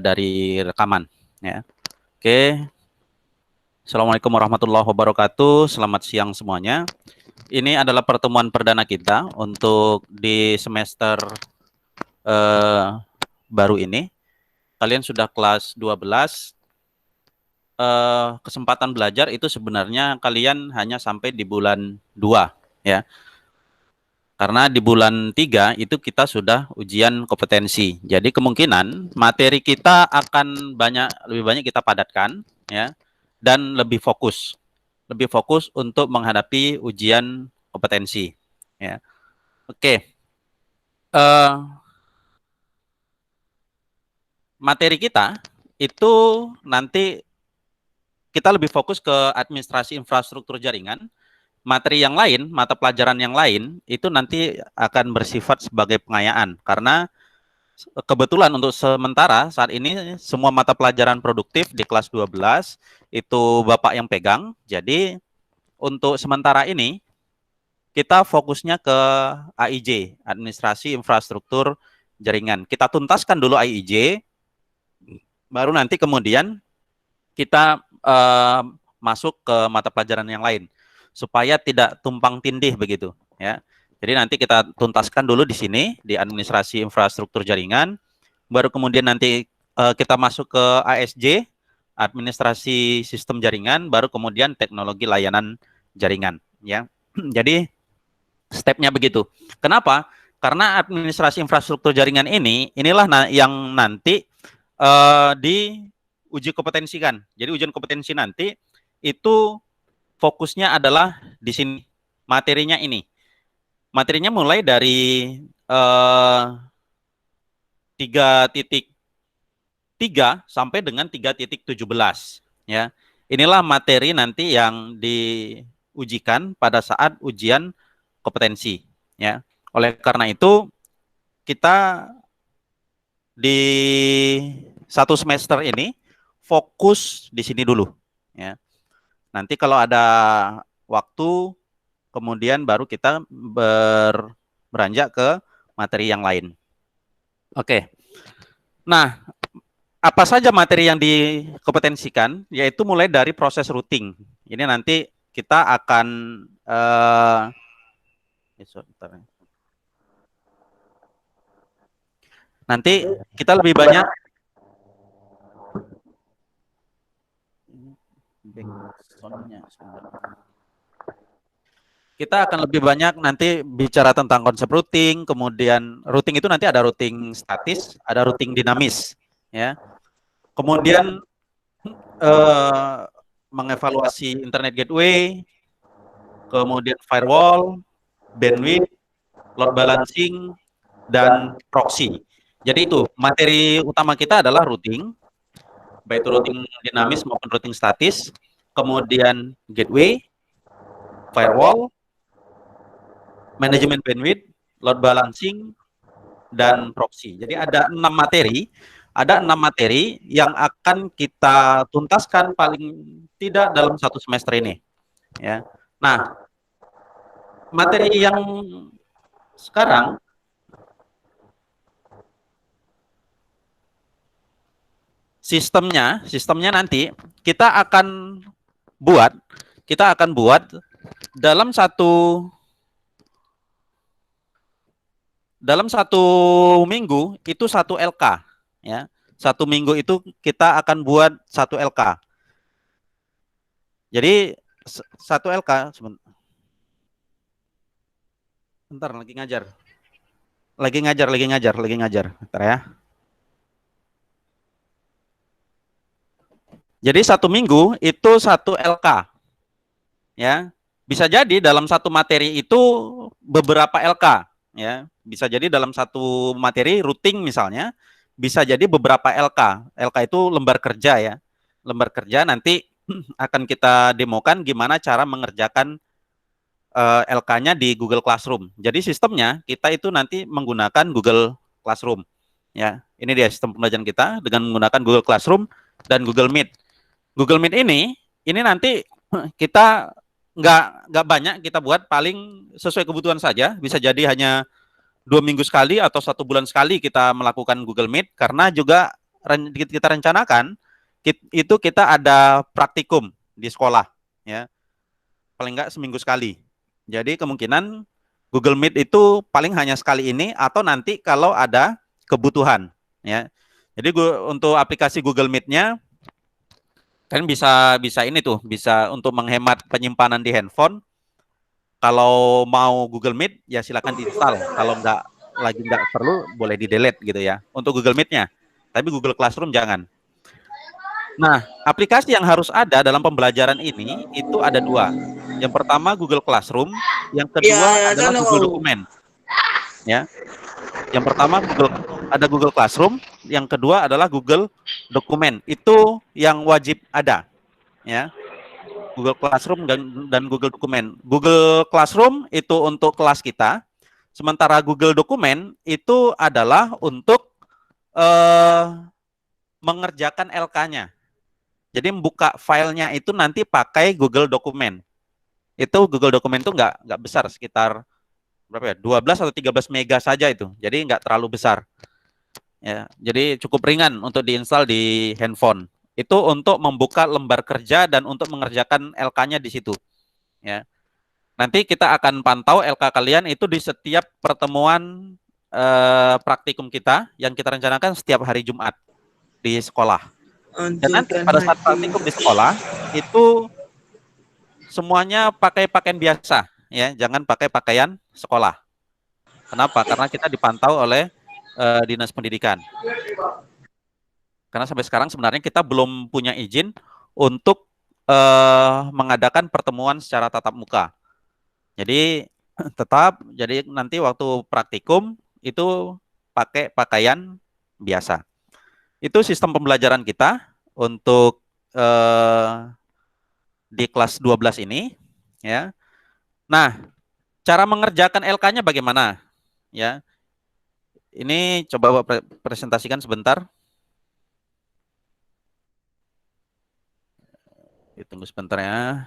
dari rekaman. Ya. Oke. Assalamualaikum warahmatullahi wabarakatuh. Selamat siang semuanya. Ini adalah pertemuan perdana kita untuk di semester baru ini. Kalian sudah kelas 12. Kesempatan belajar itu sebenarnya kalian hanya sampai di bulan 2, ya. Karena di bulan 3 itu kita sudah ujian kompetensi. Jadi kemungkinan materi kita akan lebih banyak kita padatkan, ya, dan lebih fokus untuk menghadapi ujian kompetensi, ya. Oke. Materi kita itu nanti kita lebih fokus ke administrasi infrastruktur jaringan. Materi yang lain, mata pelajaran yang lain, itu nanti akan bersifat sebagai pengayaan. Karena kebetulan untuk sementara saat ini semua mata pelajaran produktif di kelas 12 itu Bapak yang pegang. Jadi untuk sementara ini kita fokusnya ke AIJ, Administrasi Infrastruktur Jaringan. Kita tuntaskan dulu AIJ, baru nanti kemudian kita masuk ke mata pelajaran yang lain supaya tidak tumpang tindih begitu, ya. Jadi nanti kita tuntaskan dulu di sini di administrasi infrastruktur jaringan, baru kemudian nanti kita masuk ke ASJ, administrasi sistem jaringan, baru kemudian teknologi layanan jaringan, ya. Jadi stepnya begitu. Kenapa? Karena administrasi infrastruktur jaringan inilah yang nanti diuji kompetensikan. Jadi ujian kompetensi nanti itu fokusnya adalah di sini, materinya ini. Materinya mulai dari 3.3 sampai dengan 3.17, ya. Inilah materi nanti yang diujikan pada saat ujian kompetensi, ya. Oleh karena itu kita di satu semester ini fokus di sini dulu, ya. Nanti kalau ada waktu, kemudian baru kita beranjak ke materi yang lain. Oke. Nah, apa saja materi yang dikompetensikan? Yaitu mulai dari proses routing. Ini nanti kita akan nanti kita lebih banyak kita akan lebih banyak nanti bicara tentang konsep routing, kemudian routing itu nanti ada routing statis, ada routing dinamis, ya. Kemudian mengevaluasi internet gateway, kemudian firewall, bandwidth, load balancing, dan proxy. Jadi itu materi utama kita adalah routing, baik itu routing dinamis maupun routing statis, kemudian gateway, firewall, manajemen bandwidth, load balancing, dan proxy. Jadi ada 6 materi yang akan kita tuntaskan paling tidak dalam satu semester ini, ya. Nah, materi yang sekarang sistemnya nanti kita akan buat dalam satu minggu itu 1 LK, ya. 1 minggu itu kita akan buat 1 LK. Jadi 1 LK sebentar lagi ngajar. Bentar ya. Jadi 1 minggu itu 1 LK, ya. Bisa jadi dalam satu materi itu beberapa LK, ya. Bisa jadi dalam satu materi routing misalnya, bisa jadi beberapa LK. LK itu lembar kerja, ya. Lembar kerja nanti akan kita demokan gimana cara mengerjakan LK-nya di Google Classroom. Jadi sistemnya kita itu nanti menggunakan Google Classroom, ya. Ini dia sistem pembelajaran kita dengan menggunakan Google Classroom dan Google Meet. Google Meet ini nanti kita nggak banyak kita buat, paling sesuai kebutuhan saja. Bisa jadi hanya 2 minggu sekali atau 1 bulan sekali kita melakukan Google Meet, karena juga kita rencanakan itu kita ada praktikum di sekolah, ya, paling nggak seminggu sekali. Jadi kemungkinan Google Meet itu paling hanya sekali ini atau nanti kalau ada kebutuhan, ya. Jadi untuk aplikasi Google Meet-nya kan bisa ini tuh, bisa untuk menghemat penyimpanan di handphone. Kalau mau Google Meet ya silakan diinstal. Kalau nggak perlu boleh di delete gitu ya. Untuk Google Meet-nya. Tapi Google Classroom jangan. Nah, aplikasi yang harus ada dalam pembelajaran ini itu ada dua. Yang pertama Google Classroom, yang kedua Ya, adalah sana Google mau. Dokumen. Ya, yang pertama ada Google Classroom, yang kedua adalah Google Dokumen. Itu yang wajib ada, ya. Google Classroom dan Google Dokumen. Google Classroom itu untuk kelas kita, sementara Google Dokumen itu adalah untuk mengerjakan LK-nya. Jadi membuka filenya itu nanti pakai Google Dokumen. Itu Google Dokumen itu nggak besar, sekitar berapa ya? 12 atau 13 mega saja itu. Jadi nggak terlalu besar. Ya, jadi cukup ringan untuk diinstal di handphone. Itu untuk membuka lembar kerja dan untuk mengerjakan LK-nya di situ. Ya. Nanti kita akan pantau LK kalian itu di setiap pertemuan praktikum kita yang kita rencanakan setiap hari Jumat di sekolah. Dan nanti Hancurkan pada saat hati. praktikum di sekolah itu semuanya pakai pakaian biasa, ya, jangan pakai pakaian sekolah. Kenapa? Karena kita dipantau oleh dinas pendidikan. Karena sampai sekarang sebenarnya kita belum punya izin untuk mengadakan pertemuan secara tatap muka. Jadi tetap, jadi nanti waktu praktikum itu pakai pakaian biasa. Itu sistem pembelajaran kita untuk di kelas 12 ini, ya. Nah, cara mengerjakan LK-nya bagaimana? Ya. Ini coba presentasikan sebentar. Tunggu sebentar ya.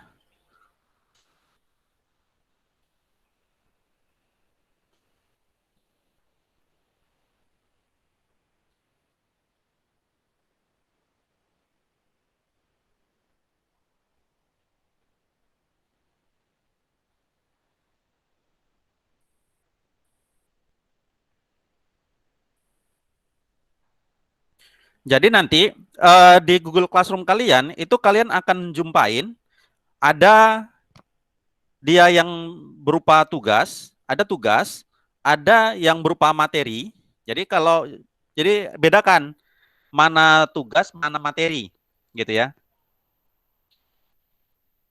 Jadi nanti di Google Classroom kalian itu kalian akan jumpain ada dia yang berupa tugas, ada yang berupa materi. Jadi bedakan mana tugas, mana materi, gitu ya.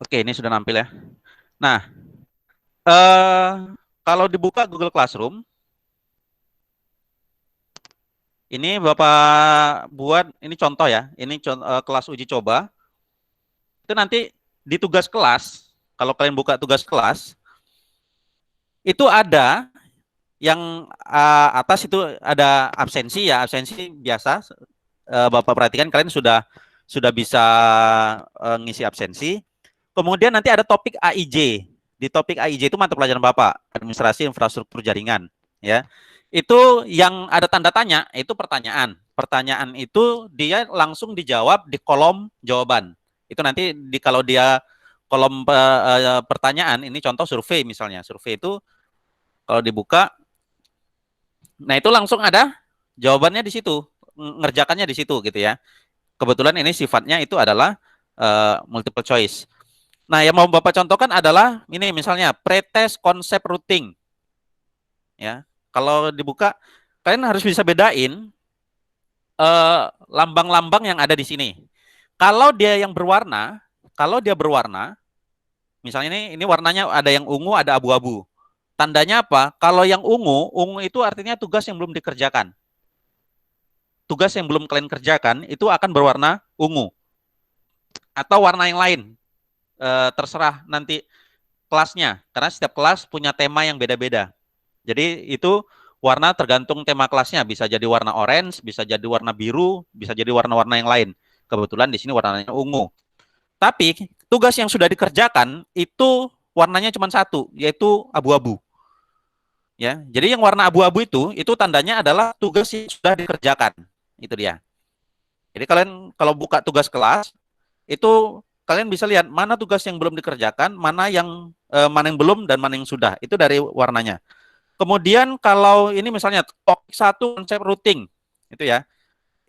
Oke, ini sudah nampil ya. Nah, kalau dibuka Google Classroom, ini Bapak buat ini contoh ya. Ini kelas uji coba. Itu nanti di tugas kelas, kalau kalian buka tugas kelas, itu ada yang atas itu ada absensi ya, absensi biasa. Bapak perhatikan kalian sudah bisa ngisi absensi. Kemudian nanti ada topik AIJ. Di topik AIJ itu mata pelajaran Bapak, Administrasi Infrastruktur Jaringan, ya. Itu yang ada tanda tanya, itu pertanyaan. Pertanyaan itu dia langsung dijawab di kolom jawaban. Itu nanti kalau dia kolom pertanyaan, ini contoh survei misalnya. Survei itu kalau dibuka, nah itu langsung ada jawabannya di situ, ngerjakannya di situ gitu ya. Kebetulan ini sifatnya itu adalah multiple choice. Nah, yang mau Bapak contohkan adalah ini misalnya pretest konsep routing. Ya. Kalau dibuka kalian harus bisa bedain lambang-lambang yang ada di sini. Kalau dia berwarna, misalnya ini warnanya ada yang ungu, ada abu-abu. Tandanya apa? Kalau yang ungu itu artinya tugas yang belum dikerjakan. Tugas yang belum kalian kerjakan itu akan berwarna ungu. Atau warna yang lain. Terserah nanti kelasnya, karena setiap kelas punya tema yang beda-beda. Jadi itu warna tergantung tema kelasnya, bisa jadi warna orange, bisa jadi warna biru, bisa jadi warna-warna yang lain. Kebetulan di sini warnanya ungu. Tapi tugas yang sudah dikerjakan itu warnanya cuma satu, yaitu abu-abu. Ya, jadi yang warna abu-abu itu tandanya adalah tugas yang sudah dikerjakan. Itu dia. Jadi kalian kalau buka tugas kelas, itu kalian bisa lihat mana tugas yang belum dikerjakan, mana yang belum dan mana yang sudah. Itu dari warnanya. Kemudian kalau ini misalnya topik satu konsep routing, itu ya,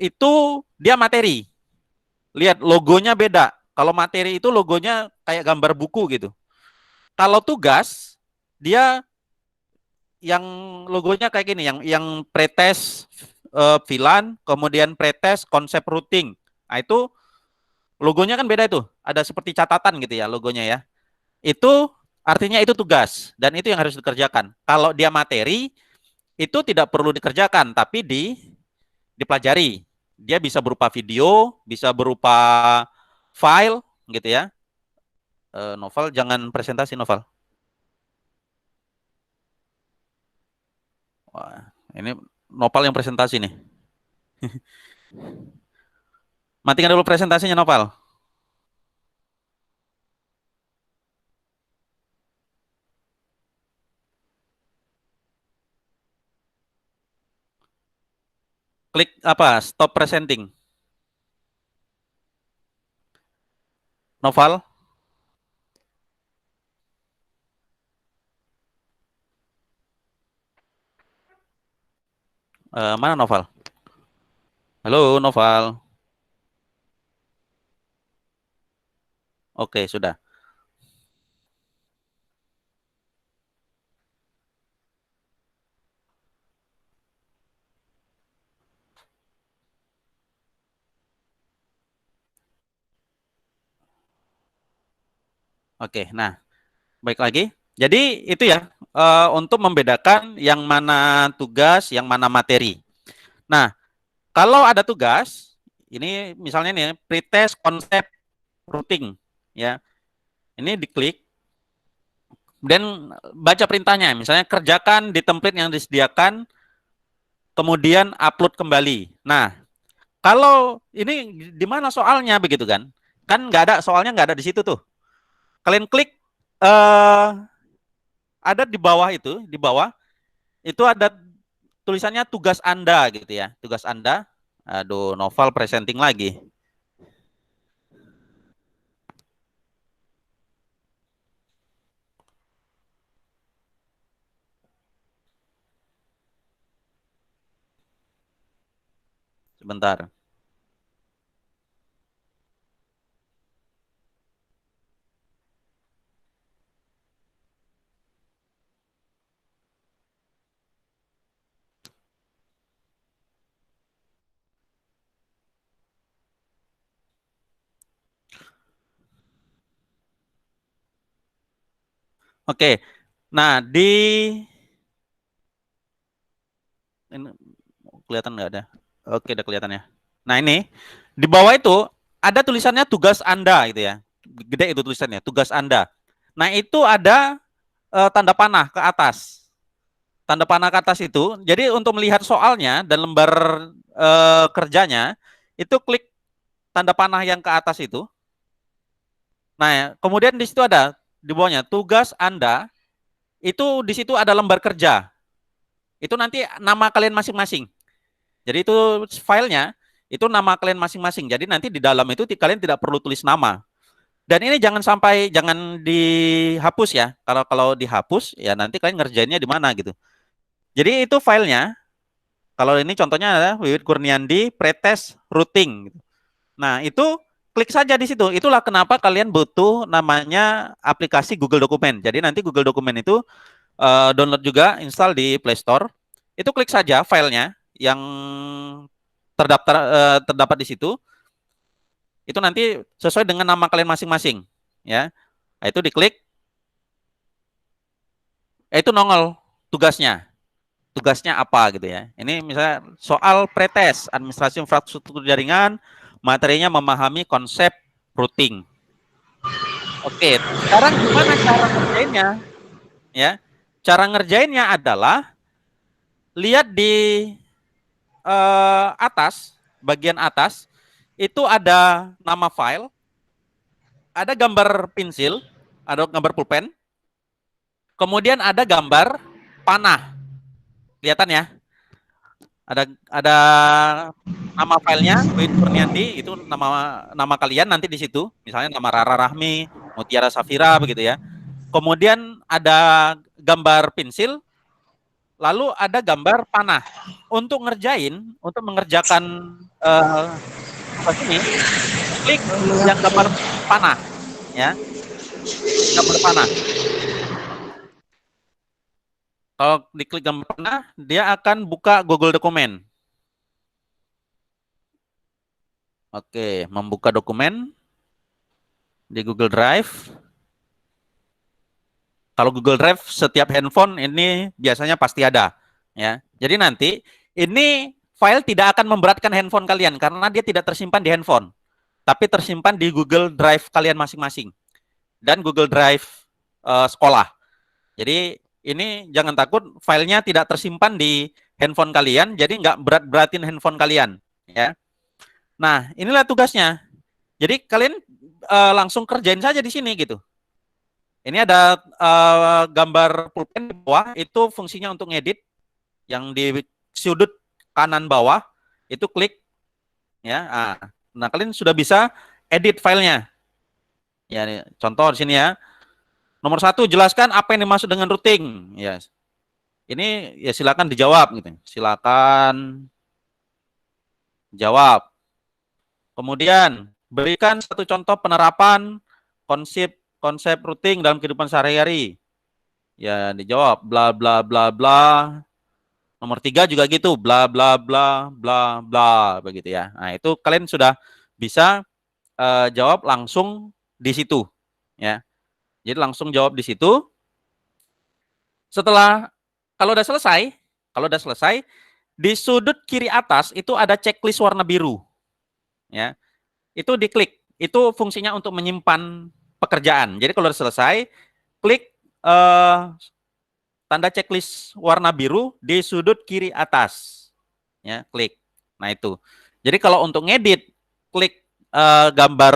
itu dia materi. Lihat logonya beda. Kalau materi itu logonya kayak gambar buku gitu. Kalau tugas dia yang logonya kayak gini, yang pretest VLAN, kemudian pretest konsep routing. Nah, itu logonya kan beda itu. Ada seperti catatan gitu ya logonya ya. Itu artinya itu tugas dan itu yang harus dikerjakan. Kalau dia materi itu tidak perlu dikerjakan tapi dipelajari. Dia bisa berupa video, bisa berupa file gitu ya. Novel jangan presentasi novel. Wah, ini novel yang presentasi nih. Matikan dulu presentasinya novel. Klik apa? Stop presenting. Novel. Mana novel? Halo novel. Oke, sudah. Oke, nah, baik lagi. Jadi itu ya untuk membedakan yang mana tugas, yang mana materi. Nah, kalau ada tugas, ini misalnya nih pretest konsep routing ya. Ini diklik dan baca perintahnya. Misalnya kerjakan di template yang disediakan, kemudian upload kembali. Nah, kalau ini di mana soalnya begitu kan? Kan nggak ada soalnya nggak ada di situ tuh. Kalian klik ada di bawah itu ada tulisannya tugas Anda gitu ya. Tugas Anda. Aduh, novel presenting lagi. Sebentar. Oke. Nah, ini kelihatan nggak ada? Oke, udah kelihatan ya. Nah, ini di bawah itu ada tulisannya tugas Anda gitu ya. Gede itu tulisannya, tugas Anda. Nah, itu ada tanda panah ke atas. Tanda panah ke atas itu, jadi untuk melihat soalnya dan lembar kerjanya, itu klik tanda panah yang ke atas itu. Nah, kemudian di situ ada di bawahnya tugas Anda, itu di situ ada lembar kerja. Itu nanti nama kalian masing-masing. Jadi itu filenya itu nama kalian masing-masing. Jadi nanti di dalam itu kalian tidak perlu tulis nama. Dan ini jangan dihapus ya. Kalau kalau dihapus ya nanti kalian ngerjainnya di mana gitu. Jadi itu filenya. Kalau ini contohnya adalah Wiwit Kurniandi pretest routing. Nah itu klik saja di situ. Itulah kenapa kalian butuh namanya aplikasi Google Dokumen. Jadi nanti Google Dokumen itu download juga, install di Play Store. Itu klik saja filenya yang terdapat di situ. Itu nanti sesuai dengan nama kalian masing-masing, ya. Nah, itu diklik, itu nongol tugasnya. Tugasnya apa gitu ya. Ini misalnya soal pretest administrasi infrastruktur jaringan, materinya memahami konsep routing. Oke, sekarang gimana cara ngerjainnya? Ya, cara ngerjainnya adalah lihat di atas, bagian atas, itu ada nama file, ada gambar pensil, ada gambar pulpen, kemudian ada gambar panah. Kelihatan ya? Ada nama filenya Win Kurniandi, itu nama kalian nanti di situ, misalnya nama Rara Rahmi, Mutiara Safira begitu ya. Kemudian ada gambar pensil, lalu ada gambar panah. Untuk mengerjakan tugas ini, klik yang gambar panah, ya, gambar panah. Kalau diklik gambar panah, dia akan buka Google Dokumen. Oke, membuka dokumen di Google Drive. Kalau Google Drive setiap handphone ini biasanya pasti ada, ya. Jadi nanti ini file tidak akan memberatkan handphone kalian karena dia tidak tersimpan di handphone, tapi tersimpan di Google Drive kalian masing-masing dan Google Drive sekolah. Jadi ini jangan takut, filenya tidak tersimpan di handphone kalian, jadi nggak berat-beratin handphone kalian, ya. Nah, inilah tugasnya. Jadi kalian langsung kerjain saja di sini gitu. Ini ada gambar pulpen di bawah, itu fungsinya untuk ngedit. Yang di sudut kanan bawah itu klik, ya. Nah, kalian sudah bisa edit filenya. Ya, nih, contoh di sini ya. Nomor 1, jelaskan apa yang dimaksud dengan routing. Ya, ini ya silakan dijawab gitu. Silakan jawab. Kemudian berikan satu contoh penerapan konsep routing dalam kehidupan sehari-hari. Ya, dijawab bla bla bla bla. Nomor 3 juga gitu, bla bla bla bla bla begitu ya. Nah, itu kalian sudah bisa jawab langsung di situ, ya. Jadi langsung jawab di situ. Setelah kalau udah selesai, di sudut kiri atas itu ada checklist warna biru, ya. Itu diklik. Itu fungsinya untuk menyimpan pekerjaan. Jadi kalau udah selesai, klik tanda checklist warna biru di sudut kiri atas, ya, klik. Nah, itu. Jadi kalau untuk ngedit, klik gambar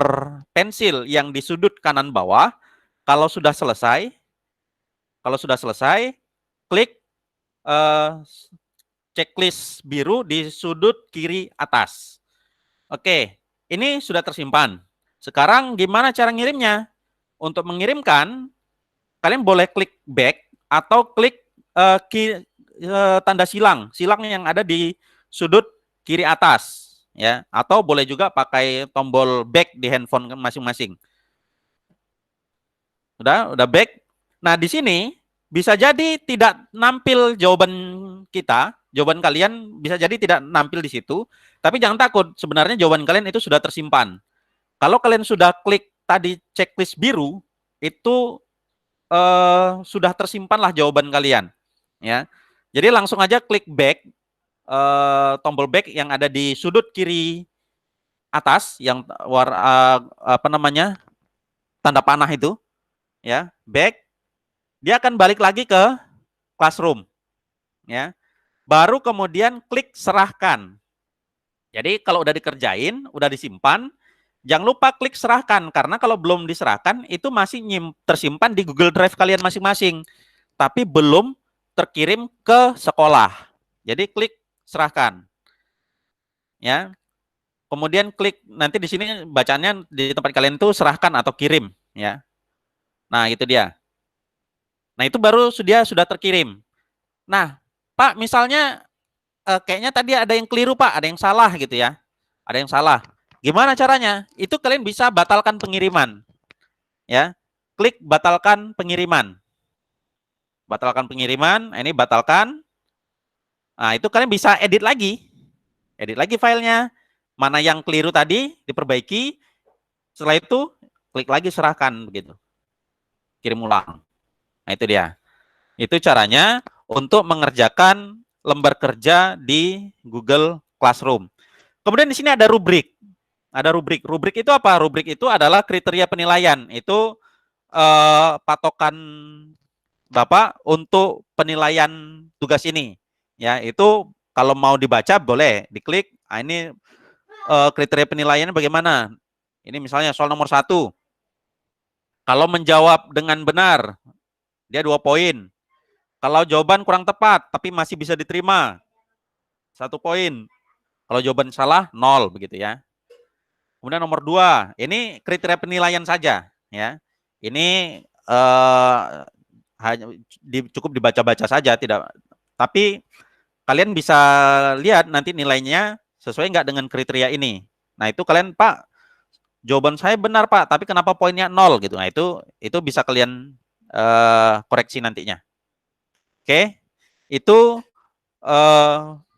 pensil yang di sudut kanan bawah. Kalau sudah selesai, klik checklist biru di sudut kiri atas. Oke, ini sudah tersimpan. Sekarang gimana cara ngirimnya? Untuk mengirimkan, kalian boleh klik back atau klik tanda silang yang ada di sudut kiri atas, ya. Atau boleh juga pakai tombol back di handphone masing-masing. Udah back. Nah, di sini bisa jadi tidak nampil jawaban kalian bisa jadi tidak nampil di situ, tapi jangan takut, sebenarnya jawaban kalian itu sudah tersimpan. Kalau kalian sudah klik tadi checklist biru, itu sudah tersimpanlah jawaban kalian, ya. Jadi langsung aja klik back, tombol back yang ada di sudut kiri atas, yang tanda panah itu, ya, back. Dia akan balik lagi ke Classroom, ya. Baru kemudian klik serahkan. Jadi kalau udah dikerjain, udah disimpan, jangan lupa klik serahkan, karena kalau belum diserahkan itu masih tersimpan di Google Drive kalian masing-masing, tapi belum terkirim ke sekolah. Jadi klik serahkan, ya. Kemudian klik nanti di sini bacanya di tempat kalian itu serahkan atau kirim, ya. Nah, itu dia. Nah, itu baru sudah terkirim. Nah, Pak, misalnya kayaknya tadi ada yang keliru, Pak, ada yang salah gitu ya. Ada yang salah. Gimana caranya? Itu kalian bisa batalkan pengiriman, ya. Klik batalkan pengiriman. Batalkan pengiriman, ini batalkan. Nah, itu kalian bisa edit lagi. Edit lagi filenya. Mana yang keliru tadi diperbaiki. Setelah itu klik lagi serahkan begitu. Kirim ulang. Nah, itu dia. Itu caranya untuk mengerjakan lembar kerja di Google Classroom. Kemudian di sini ada rubrik. Ada rubrik. Rubrik itu apa? Rubrik itu adalah kriteria penilaian. Itu patokan Bapak untuk penilaian tugas ini. Ya, itu kalau mau dibaca boleh diklik. Nah, ini kriteria penilaiannya bagaimana? Ini misalnya soal nomor 1. Kalau menjawab dengan benar, dia 2 poin. Kalau jawaban kurang tepat, tapi masih bisa diterima, 1 poin. Kalau jawaban salah, 0 begitu ya. Kemudian nomor 2, ini kriteria penilaian saja ya. Ini hanya cukup dibaca-baca saja, tidak. Tapi kalian bisa lihat nanti nilainya sesuai nggak dengan kriteria ini. Nah itu kalian, Pak, jawaban saya benar Pak, tapi kenapa poinnya 0 gitu. Nah itu bisa kalian koreksi nantinya. Oke, itu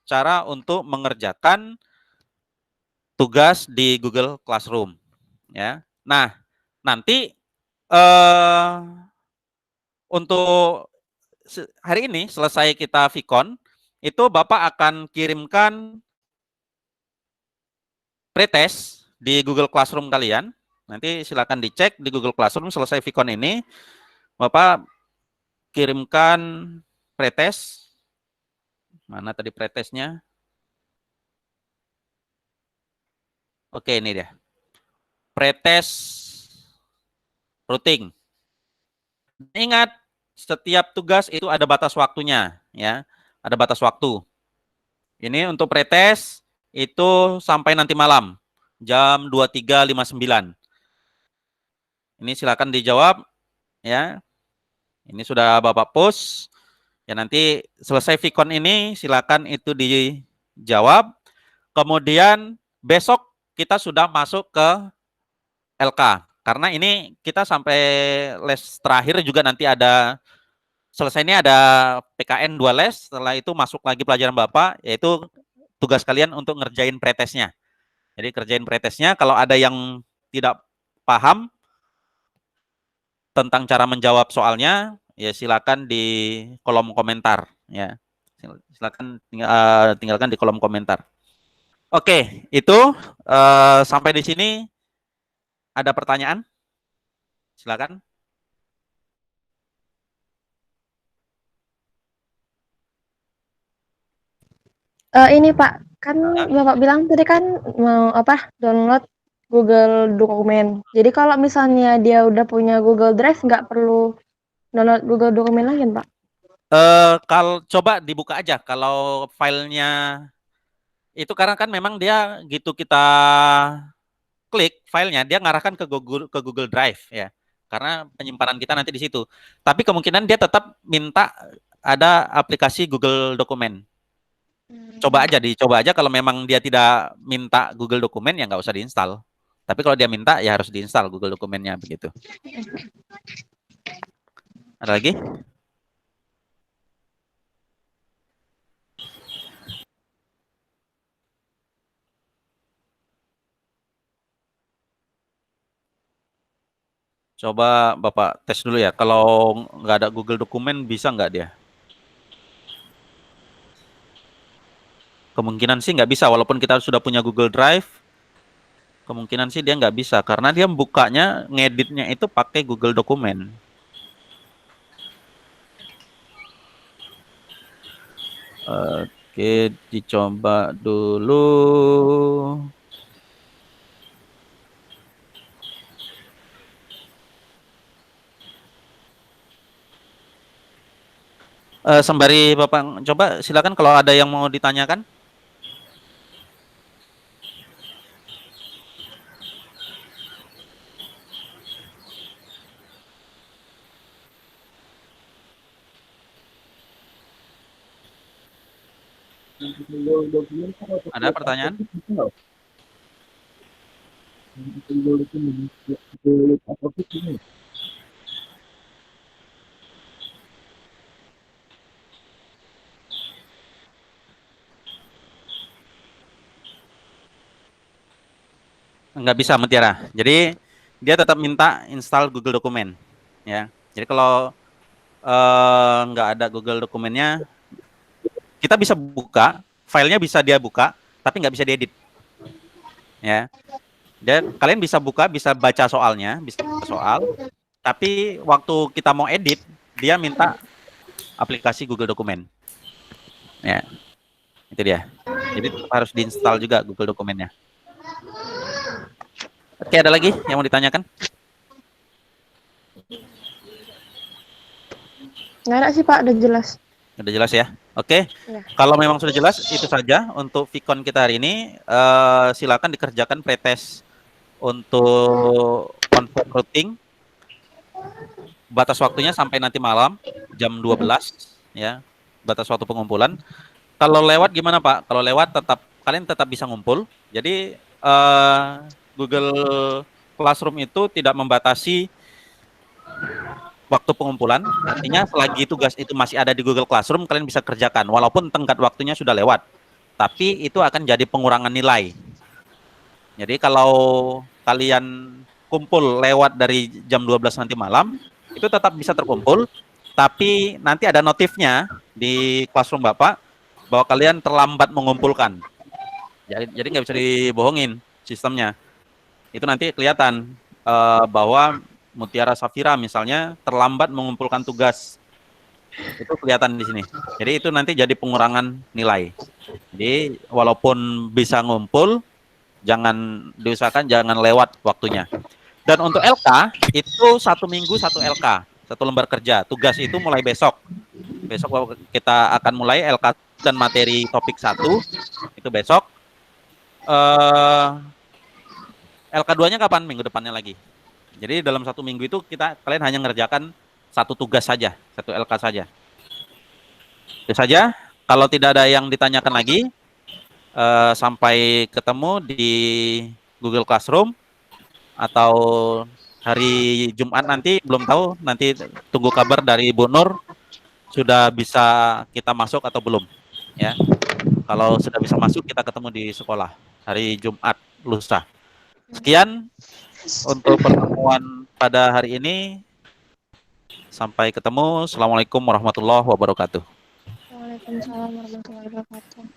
cara untuk mengerjakan tugas di Google Classroom ya. Nah, nanti untuk hari ini selesai kita Vicon, itu Bapak akan kirimkan pretest di Google Classroom kalian. Nanti silakan dicek di Google Classroom selesai Vicon ini, Bapak kirimkan pretest. Mana tadi pretestnya? Oke, ini dia. Pretest routing. Ingat, setiap tugas itu ada batas waktunya, ya. Ada batas waktu. Ini untuk pretest itu sampai nanti malam, jam 23.59. Ini silakan dijawab, ya. Ini sudah Bapak post. Ya nanti selesai Vicon ini silakan itu dijawab. Kemudian besok kita sudah masuk ke LK. Karena ini kita sampai les terakhir juga nanti ada, selesai ini ada PKN 2 les, setelah itu masuk lagi pelajaran Bapak, yaitu tugas kalian untuk ngerjain pretestnya. Jadi kerjain pretestnya, kalau ada yang tidak paham tentang cara menjawab soalnya, ya silakan di kolom komentar ya. Silakan tinggalkan di kolom komentar. Oke, itu sampai di sini ada pertanyaan? Silakan. Ini Pak, kan Bapak bilang tadi kan mau apa download Google Dokumen. Jadi kalau misalnya dia udah punya Google Drive nggak perlu download Google Dokumen lagi, Pak? Kalau coba dibuka aja kalau filenya itu, karena kan memang dia gitu kita klik filenya dia ngarahkan ke Google Drive ya. Karena penyimpanan kita nanti di situ. Tapi kemungkinan dia tetap minta ada aplikasi Google Dokumen. Dicoba aja kalau memang dia tidak minta Google Dokumen ya nggak usah diinstal. Tapi kalau dia minta ya harus diinstal Google Dokumennya begitu. Ada lagi? Coba Bapak tes dulu ya. Kalau nggak ada Google Dokumen bisa nggak dia? Kemungkinan sih nggak bisa. Walaupun kita sudah punya Google Drive, kemungkinan sih dia nggak bisa. Karena dia bukanya, ngeditnya itu pakai Google Dokumen. Oke, dicoba dulu. Sembari Bapak coba, silakan kalau ada yang mau ditanyakan. Ada pertanyaan? Nggak bisa, Mutiara. Jadi dia tetap minta install Google Dokumen, ya. Jadi kalau nggak ada Google Dokumennya, kita bisa buka, filenya bisa dia buka, tapi nggak bisa diedit, ya. Dan kalian bisa buka, bisa baca soalnya, bisa soal, tapi waktu kita mau edit, dia minta aplikasi Google Dokumen, ya. Itu dia. Jadi harus diinstal juga Google Dokumennya. Oke, ada lagi yang mau ditanyakan? Nggak ada sih Pak, udah jelas. Udah jelas ya? Oke. Ya. Kalau memang sudah jelas, itu saja untuk Vicon kita hari ini. Silakan dikerjakan pretest untuk on-site routing. Batas waktunya sampai nanti malam jam 12 ya. Batas waktu pengumpulan. Kalau lewat gimana Pak? Kalau lewat kalian tetap bisa ngumpul. Jadi Google Classroom itu tidak membatasi waktu pengumpulan, artinya selagi tugas itu masih ada di Google Classroom, kalian bisa kerjakan, walaupun tenggat waktunya sudah lewat. Tapi itu akan jadi pengurangan nilai. Jadi kalau kalian kumpul lewat dari jam 12 nanti malam, itu tetap bisa terkumpul, tapi nanti ada notifnya di Classroom Bapak, bahwa kalian terlambat mengumpulkan. Jadi nggak bisa dibohongin sistemnya. Itu nanti kelihatan bahwa Mutiara Safira misalnya terlambat mengumpulkan tugas. Itu kelihatan di sini. Jadi itu nanti jadi pengurangan nilai. Jadi walaupun bisa ngumpul, diusahakan jangan lewat waktunya. Dan untuk LK itu 1 minggu 1 LK, 1 lembar kerja. Tugas itu mulai besok. Besok kita akan mulai LK dan materi topik 1 itu besok. LK2-nya kapan? Minggu depannya lagi. Jadi dalam 1 minggu itu kalian hanya ngerjakan 1 tugas saja, 1 LK saja. Itu saja. Kalau tidak ada yang ditanyakan lagi, sampai ketemu di Google Classroom atau hari Jumat nanti, belum tahu, nanti tunggu kabar dari Bu Nur sudah bisa kita masuk atau belum ya. Kalau sudah bisa masuk, kita ketemu di sekolah hari Jumat lusa. Sekian untuk pertemuan pada hari ini. Sampai ketemu. Assalamualaikum warahmatullahi wabarakatuh. Waalaikumsalam warahmatullahi wabarakatuh.